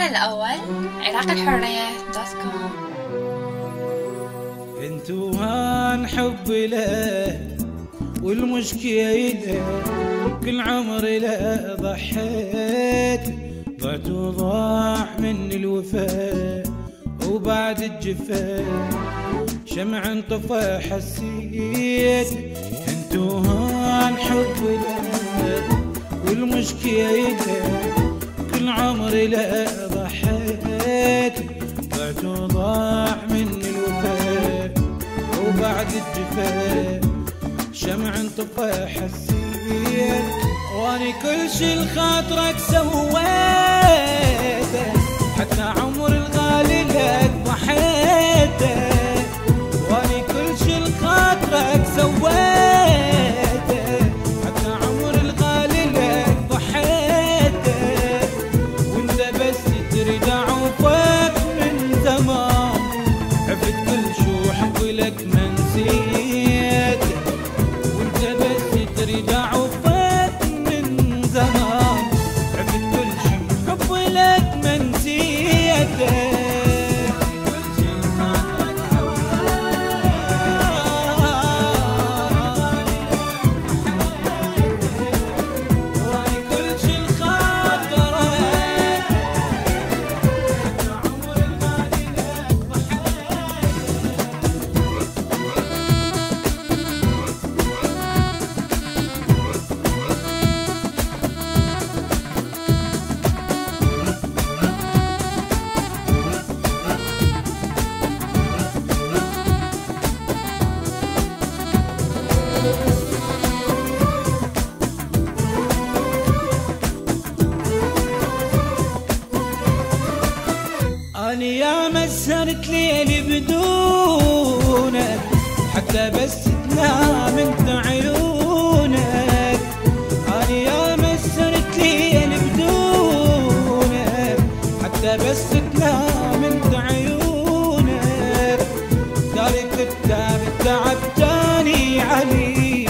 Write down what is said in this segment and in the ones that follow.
موقعنا الأول عراقيالحرية.com. انتو هان حب له والمشكلة كل عمري له ضحيت، ضعت وضاع من الوفاء وبعد الجفاء شمع انطفى حسيت. انتو هان حب له والمشكلة كل عمري له ضحيت، ضعت وضاع من الوفاء وبعد الجفاء شمع انطفى حسيت. واني كل شي لخاطرك سويته، حتى عمر الغالي لك ضحيته. واني كل شي لخاطرك سويته، حتى عمر الغالي لك ضحيته. وانت بس تريد اعوفك من زمان، عفت كل شو حبي لك ما نسيت. وانت بس تريد اعوفك من زمان، عفت كل شو حبي لك ما نسيت. أنا يا مسهرت ليلي بدونك، حتى بس تنام انت عيونك. أنا يا مسهرت ليلي بدونك، حتى بس تنام انت عيونك. داري تتعب تعبتاني علي،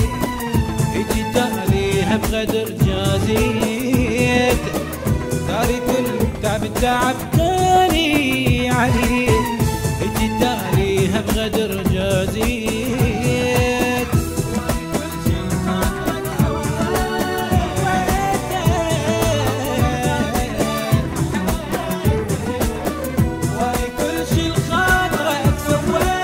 اجي تاليها بغدر جازيت. داري تعبتاني علي، اجي تاليها بغدر جازيت. واي كل شي لخاطرك سويته.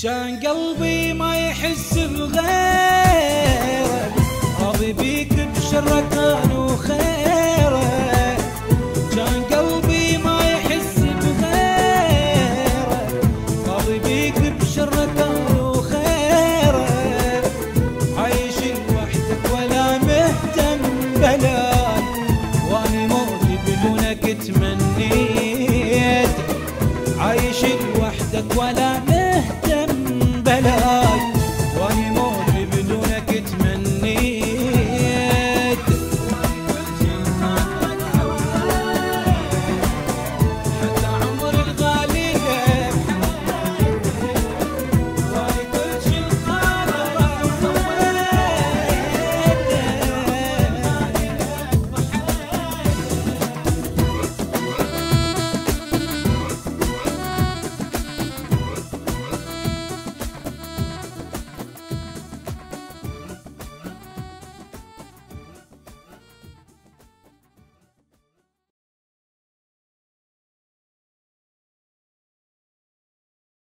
كان قلبي